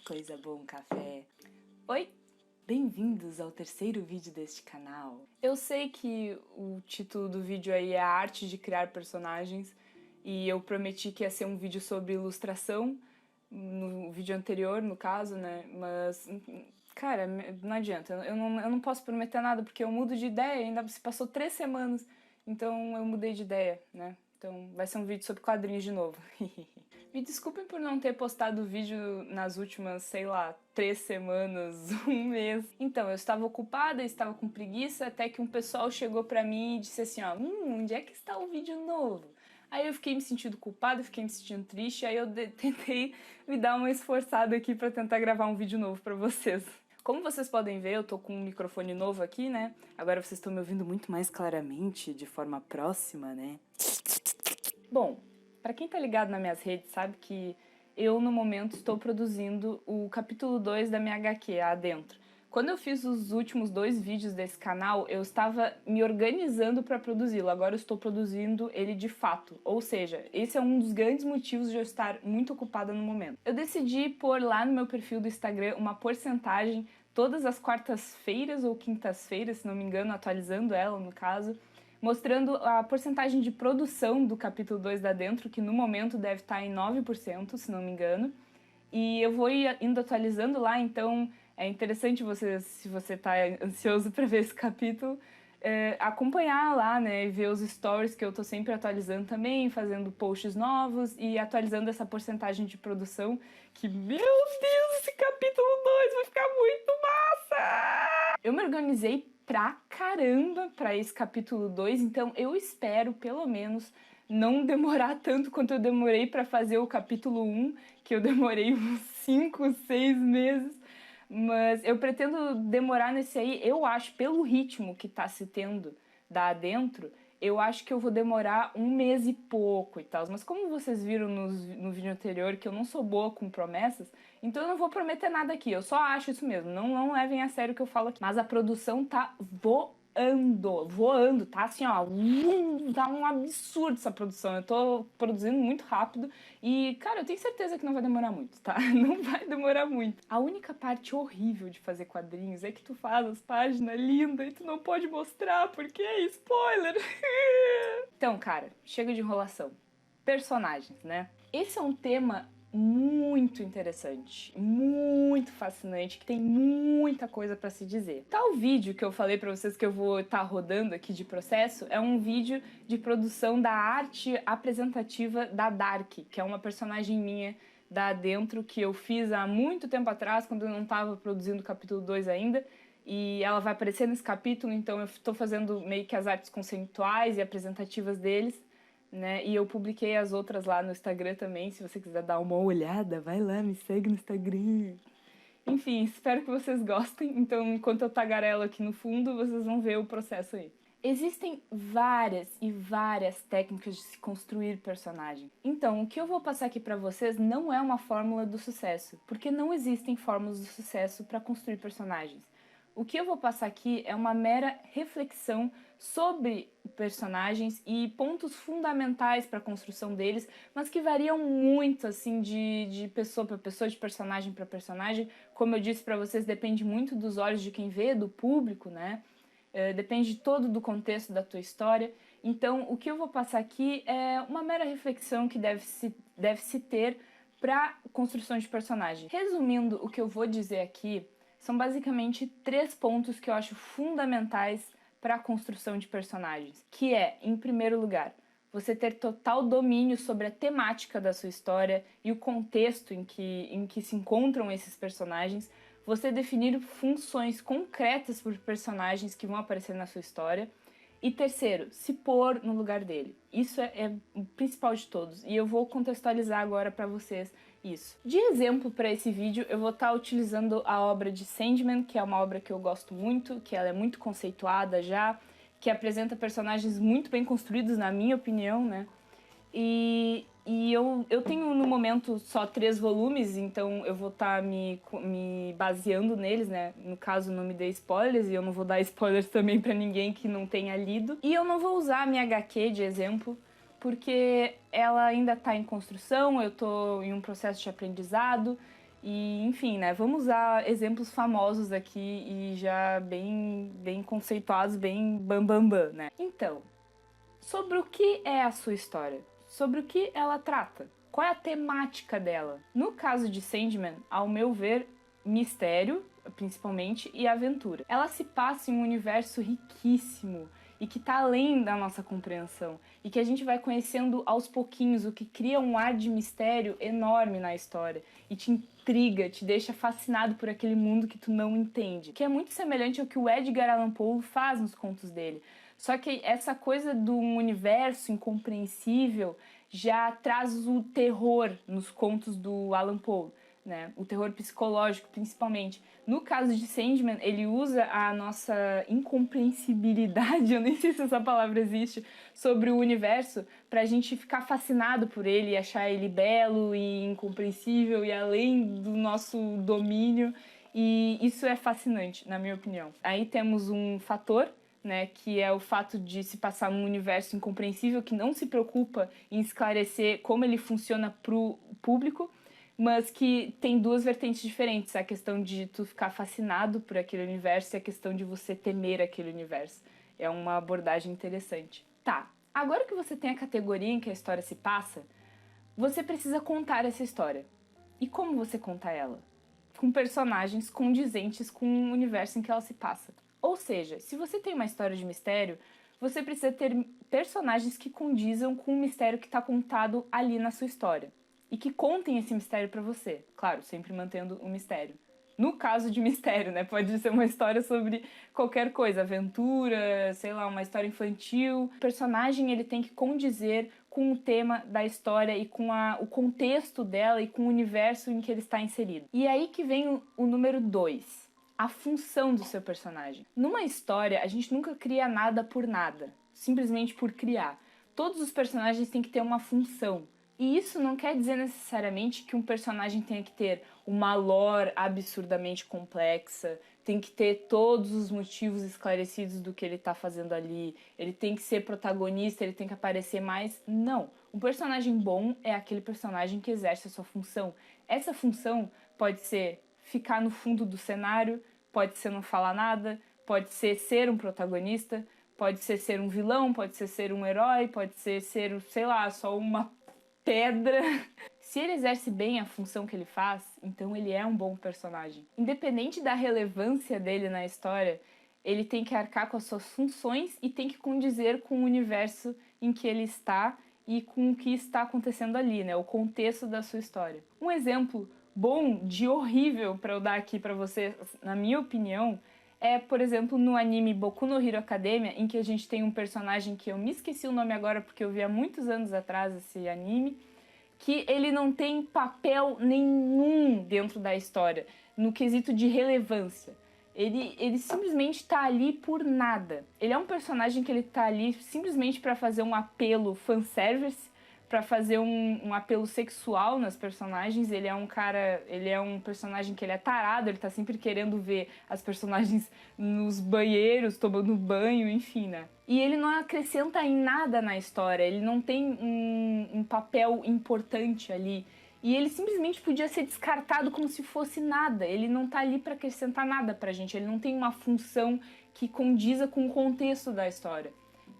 coisa boa um café. Oi, bem-vindos ao terceiro vídeo deste canal. Eu sei que o título do vídeo aí é a arte de criar personagens e eu prometi que ia ser um vídeo sobre ilustração no vídeo anterior, no caso, né, mas, cara, não adianta, eu não posso prometer nada porque eu mudo de ideia, ainda se passou 3 semanas, então eu mudei de ideia, né. Então vai ser um vídeo sobre quadrinhos de novo. Me desculpem por não ter postado vídeo nas últimas, sei lá, 3 semanas, um mês. Então, eu estava ocupada, estava com preguiça, até que um pessoal chegou pra mim e disse assim, ó, onde é que está o vídeo novo? Aí eu fiquei me sentindo culpada, fiquei me sentindo triste, aí eu tentei me dar uma esforçada aqui pra tentar gravar um vídeo novo pra vocês. Como vocês podem ver, eu tô com um microfone novo aqui, né? Agora vocês estão me ouvindo muito mais claramente, de forma próxima, né? Bom, pra quem tá ligado nas minhas redes sabe que eu, no momento, estou produzindo o capítulo 2 da minha HQ, Adentro. Quando eu fiz os últimos 2 vídeos desse canal, eu estava me organizando para produzi-lo, agora eu estou produzindo ele de fato. Ou seja, esse é um dos grandes motivos de eu estar muito ocupada no momento. Eu decidi pôr lá no meu perfil do Instagram uma porcentagem todas as quartas-feiras ou quintas-feiras, se não me engano, atualizando ela no caso, mostrando a porcentagem de produção do capítulo 2 da Dentro, que no momento deve estar em 9%, se não me engano. E eu vou indo atualizando lá, então é interessante você, se você tá ansioso para ver esse capítulo, acompanhar lá, né, e ver os stories que eu tô sempre atualizando também, fazendo posts novos e atualizando essa porcentagem de produção, que, meu Deus, esse capítulo 2 vai ficar muito massa! Eu me organizei pra caramba pra esse capítulo 2, então eu espero, pelo menos, não demorar tanto quanto eu demorei pra fazer o capítulo 1, que eu demorei uns 5, 6 meses, mas eu pretendo demorar nesse aí, eu acho, pelo ritmo que tá se tendo da Adentro, eu acho que eu vou demorar 1 mês e pouco e tal, mas como vocês viram no vídeo anterior que eu não sou boa com promessas, então eu não vou prometer nada aqui, eu só acho isso mesmo, não levem a sério o que eu falo aqui. Mas a produção tá voando, tá assim, ó, tá um absurdo essa produção, eu tô produzindo muito rápido e, cara, eu tenho certeza que não vai demorar muito, tá? Não vai demorar muito. A única parte horrível de fazer quadrinhos é que tu faz as páginas lindas e tu não pode mostrar porque é spoiler. Então, cara, chega de enrolação. Personagens, né? Esse é um tema muito interessante, muito fascinante, que tem muita coisa pra se dizer. Tal vídeo que eu falei pra vocês que eu vou estar rodando aqui de processo é um vídeo de produção da arte apresentativa da Dark, que é uma personagem minha da Dentro que eu fiz há muito tempo atrás, quando eu não estava produzindo o capítulo 2 ainda, e ela vai aparecer nesse capítulo, então eu estou fazendo meio que as artes conceituais e apresentativas deles, né? E eu publiquei as outras lá no Instagram também, se você quiser dar uma olhada, vai lá, me segue no Instagram. Enfim, espero que vocês gostem, então enquanto eu tagarelo aqui no fundo, vocês vão ver o processo aí. Existem várias e várias técnicas de se construir personagem. Então, o que eu vou passar aqui pra vocês não é uma fórmula do sucesso, porque não existem fórmulas do sucesso para construir personagens. O que eu vou passar aqui é uma mera reflexão sobre personagens e pontos fundamentais para a construção deles, mas que variam muito assim de pessoa para pessoa, de personagem para personagem. Como eu disse para vocês, depende muito dos olhos de quem vê, do público, né? Depende todo do contexto da tua história. Então, o que eu vou passar aqui é uma mera reflexão que deve-se ter para construção de personagem. Resumindo o que eu vou dizer aqui, são basicamente 3 pontos que eu acho fundamentais para a construção de personagens, que é, em primeiro lugar, você ter total domínio sobre a temática da sua história e o contexto em que se encontram esses personagens, você definir funções concretas por personagens que vão aparecer na sua história, e terceiro, se pôr no lugar dele. Isso é o principal de todos, e eu vou contextualizar agora para vocês isso. De exemplo para esse vídeo, eu vou estar utilizando a obra de Sandman, que é uma obra que eu gosto muito, que ela é muito conceituada já, que apresenta personagens muito bem construídos, na minha opinião, né? E eu tenho no momento só 3 volumes, então eu vou estar me baseando neles, né? No caso, não me dê spoilers, e eu não vou dar spoilers também pra ninguém que não tenha lido. E eu não vou usar a minha HQ de exemplo, porque ela ainda tá em construção, eu tô em um processo de aprendizado, E, enfim, né, vamos usar exemplos famosos aqui e já bem conceituados, bem bam, né? Então, sobre o que é a sua história? Sobre o que ela trata? Qual é a temática dela? No caso de Sandman, ao meu ver, mistério, principalmente, e aventura. Ela se passa em um universo riquíssimo e que está além da nossa compreensão e que a gente vai conhecendo aos pouquinhos, o que cria um ar de mistério enorme na história e te intriga, te deixa fascinado por aquele mundo que tu não entende, que é muito semelhante ao que o Edgar Allan Poe faz nos contos dele. Só que essa coisa do universo incompreensível já traz o terror nos contos do Allan Poe, né? O terror psicológico, principalmente. No caso de Sandman, ele usa a nossa incompreensibilidade, eu nem sei se essa palavra existe, sobre o universo, pra gente ficar fascinado por ele, achar ele belo e incompreensível e além do nosso domínio. E isso é fascinante, na minha opinião. Aí temos um fator, né, que é o fato de se passar num universo incompreensível que não se preocupa em esclarecer como ele funciona pro público, mas que tem duas vertentes diferentes, a questão de tu ficar fascinado por aquele universo e a questão de você temer aquele universo. É uma abordagem interessante. Tá, agora que você tem a categoria em que a história se passa, você precisa contar essa história. E como você conta ela? Com personagens condizentes com o universo em que ela se passa. Ou seja, se você tem uma história de mistério, você precisa ter personagens que condizam com o mistério que está contado ali na sua história. E que contem esse mistério para você. Claro, sempre mantendo o mistério. No caso de mistério, né? Pode ser uma história sobre qualquer coisa, aventura, sei lá, uma história infantil. O personagem ele tem que condizer com o tema da história e com o contexto dela e com o universo em que ele está inserido. E aí que vem o número 2, a função do seu personagem. Numa história, a gente nunca cria nada por nada, simplesmente por criar. Todos os personagens têm que ter uma função. E isso não quer dizer necessariamente que um personagem tenha que ter uma lore absurdamente complexa, tem que ter todos os motivos esclarecidos do que ele tá fazendo ali, ele tem que ser protagonista, ele tem que aparecer mais. Não. Um personagem bom é aquele personagem que exerce a sua função. Essa função pode ser ficar no fundo do cenário, pode ser não falar nada, pode ser um protagonista, pode ser um vilão, pode ser um herói, pode ser, sei lá, só uma pedra. Se ele exerce bem a função que ele faz, então ele é um bom personagem. Independente da relevância dele na história, ele tem que arcar com as suas funções e tem que condizer com o universo em que ele está e com o que está acontecendo ali, né? O contexto da sua história. Um exemplo bom de horrível para eu dar aqui para você, na minha opinião, é, por exemplo, no anime Boku no Hero Academia, em que a gente tem um personagem que eu me esqueci o nome agora porque eu vi há muitos anos atrás esse anime, que ele não tem papel nenhum dentro da história, no quesito de relevância. Ele simplesmente tá ali por nada. Ele é um personagem que ele tá ali simplesmente para fazer um apelo fanservice, para fazer um apelo sexual nas personagens. Ele é um personagem que ele é tarado, ele tá sempre querendo ver as personagens nos banheiros, tomando banho, enfim, né? E ele não acrescenta em nada na história, ele não tem um papel importante ali. E ele simplesmente podia ser descartado como se fosse nada. Ele não tá ali para acrescentar nada pra gente, ele não tem uma função que condiza com o contexto da história.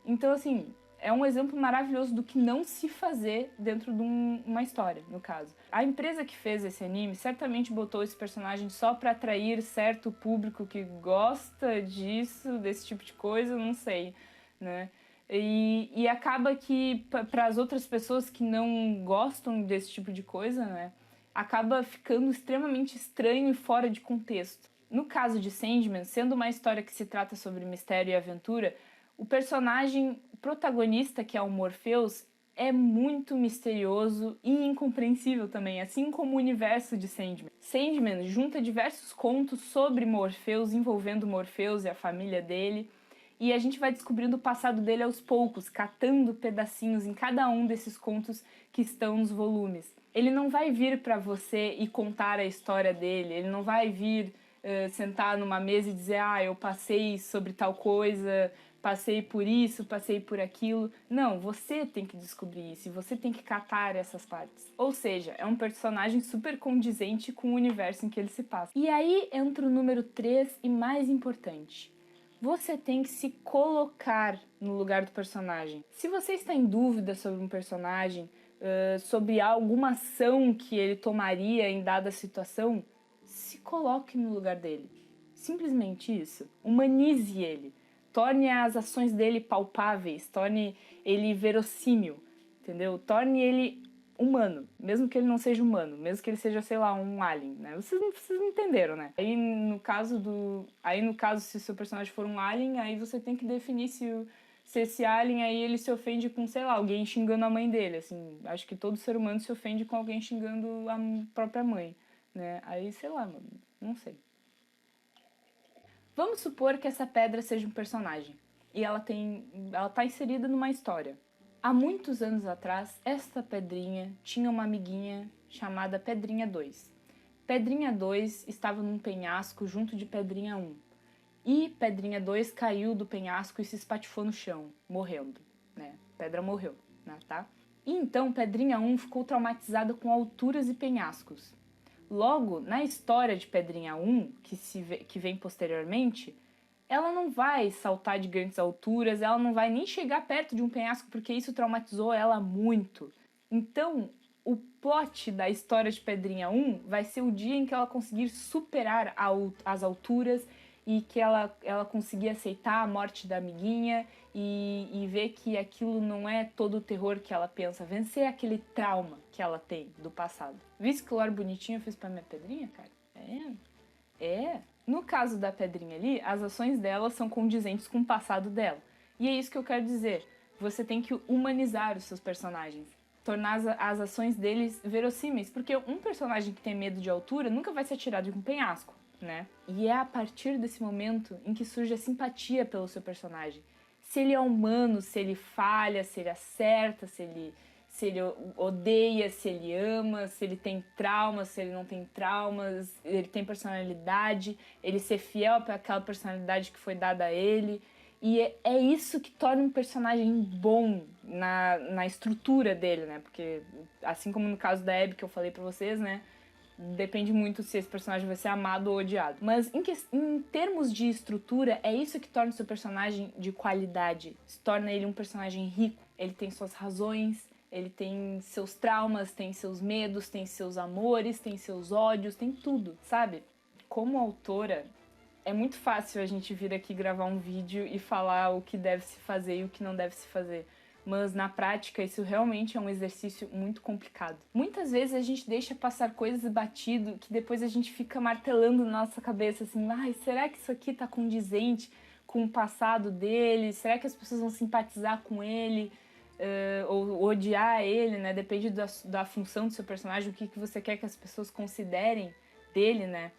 Então, assim, é um exemplo maravilhoso do que não se fazer dentro de uma história, no caso. A empresa que fez esse anime certamente botou esse personagem só para atrair certo público que gosta disso, desse tipo de coisa, não sei, né? E acaba que, para as outras pessoas que não gostam desse tipo de coisa, né? Acaba ficando extremamente estranho e fora de contexto. No caso de Sandman, sendo uma história que se trata sobre mistério e aventura, o personagem protagonista, que é o Morpheus, é muito misterioso e incompreensível também, assim como o universo de Sandman. Sandman junta diversos contos sobre Morpheus, envolvendo Morpheus e a família dele, e a gente vai descobrindo o passado dele aos poucos, catando pedacinhos em cada um desses contos que estão nos volumes. Ele não vai vir para você e contar a história dele, ele não vai vir sentar numa mesa e dizer, eu passei sobre tal coisa passei por isso, passei por aquilo. Não, você tem que descobrir isso e você tem que catar essas partes. Ou seja, é um personagem super condizente com o universo em que ele se passa. E aí entra o número 3 e mais importante. Você tem que se colocar no lugar do personagem. Se você está em dúvida sobre um personagem, sobre alguma ação que ele tomaria em dada situação, se coloque no lugar dele. Simplesmente isso. Humanize ele. Torne as ações dele palpáveis, torne ele verossímil, entendeu? Torne ele humano, mesmo que ele não seja humano, mesmo que ele seja, sei lá, um alien, né? Vocês me entenderam, né? Aí no caso, se o seu personagem for um alien, aí você tem que definir se esse alien aí ele se ofende com, sei lá, alguém xingando a mãe dele, assim. Acho que todo ser humano se ofende com alguém xingando a própria mãe, né? Aí, sei lá, mano, não sei. Vamos supor que essa pedra seja um personagem e ela tá inserida numa história. Há muitos anos atrás, esta pedrinha tinha uma amiguinha chamada Pedrinha 2. Pedrinha 2 estava num penhasco junto de Pedrinha 1. E Pedrinha 2 caiu do penhasco e se espatifou no chão, morrendo, né? Pedra morreu, né, tá? E então Pedrinha 1 ficou traumatizada com alturas e penhascos. Logo, na história de Pedrinha 1, que vem posteriormente, ela não vai saltar de grandes alturas, ela não vai nem chegar perto de um penhasco, porque isso traumatizou ela muito. Então, o plot da história de Pedrinha 1 vai ser o dia em que ela conseguir superar as alturas e que ela conseguir aceitar a morte da amiguinha e ver que aquilo não é todo o terror que ela pensa, vencer aquele trauma que ela tem do passado. Visto que o ar bonitinho eu fiz pra minha pedrinha, cara? É. No caso da pedrinha ali, as ações dela são condizentes com o passado dela. E é isso que eu quero dizer. Você tem que humanizar os seus personagens. Tornar as ações deles verossímeis. Porque um personagem que tem medo de altura nunca vai se atirar de um penhasco, né? E é a partir desse momento em que surge a simpatia pelo seu personagem. Se ele é humano, se ele falha, se ele acerta, se ele odeia, se ele ama, se ele tem traumas, se ele não tem traumas, ele tem personalidade, ele ser fiel para aquela personalidade que foi dada a ele. E é isso que torna um personagem bom na estrutura dele, né? Porque, assim como no caso da Abby que eu falei pra vocês, né? Depende muito se esse personagem vai ser amado ou odiado. Mas em termos de estrutura, é isso que torna o seu personagem de qualidade. Se torna ele um personagem rico. Ele tem suas razões, ele tem seus traumas, tem seus medos, tem seus amores, tem seus ódios, tem tudo, sabe? Como autora, é muito fácil a gente vir aqui gravar um vídeo e falar o que deve se fazer e o que não deve se fazer. Mas na prática isso realmente é um exercício muito complicado. Muitas vezes a gente deixa passar coisas batido que depois a gente fica martelando na nossa cabeça assim, ai, será que isso aqui tá condizente com o passado dele? Será que as pessoas vão simpatizar com ele? Ou odiar ele, né? Depende da função do seu personagem, o que você quer que as pessoas considerem dele, né?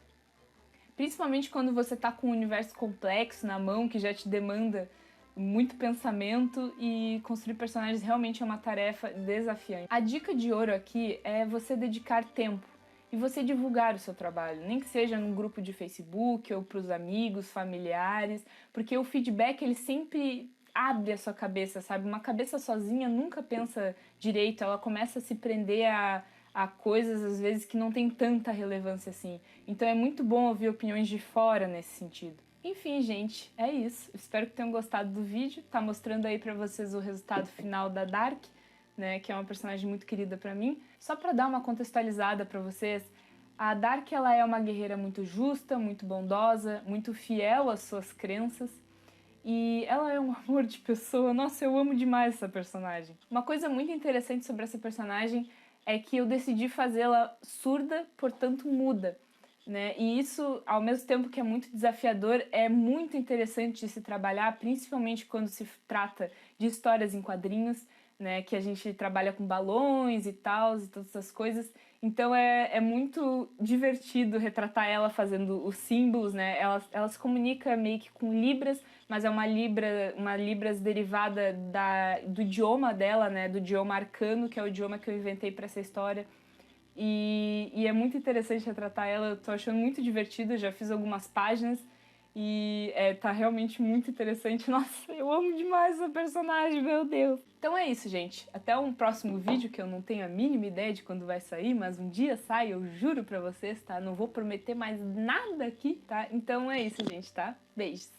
Principalmente quando você tá com um universo complexo na mão, que já te demanda muito pensamento, e construir personagens realmente é uma tarefa desafiante. A dica de ouro aqui é você dedicar tempo e você divulgar o seu trabalho, nem que seja num grupo de Facebook ou pros amigos, familiares, porque o feedback ele sempre abre a sua cabeça, sabe? Uma cabeça sozinha nunca pensa direito, ela começa a se prender a coisas, às vezes, que não tem tanta relevância assim. Então é muito bom ouvir opiniões de fora nesse sentido. Enfim, gente, é isso. Espero que tenham gostado do vídeo. Tá mostrando aí pra vocês o resultado final da Dark, né, que é uma personagem muito querida pra mim. Só pra dar uma contextualizada pra vocês, a Dark ela é uma guerreira muito justa, muito bondosa, muito fiel às suas crenças. E ela é um amor de pessoa. Nossa, eu amo demais essa personagem. Uma coisa muito interessante sobre essa personagem é que eu decidi fazê-la surda, portanto muda, né? E isso, ao mesmo tempo que é muito desafiador, é muito interessante de se trabalhar, principalmente quando se trata de histórias em quadrinhos, né? Que a gente trabalha com balões e tal, e todas essas coisas. Então é muito divertido retratar ela fazendo os símbolos, né? Ela se comunica meio que com libras, mas é uma libras derivada do idioma dela, né? Do idioma arcano, que é o idioma que eu inventei para essa história. E é muito interessante retratar ela, eu tô achando muito divertido, já fiz algumas páginas E tá realmente muito interessante. Nossa, eu amo demais essa personagem, meu Deus. Então é isso, gente. Até um próximo vídeo, que eu não tenho a mínima ideia de quando vai sair, mas um dia sai, eu juro pra vocês, tá? Não vou prometer mais nada aqui, tá? Então é isso, gente, tá? Beijos.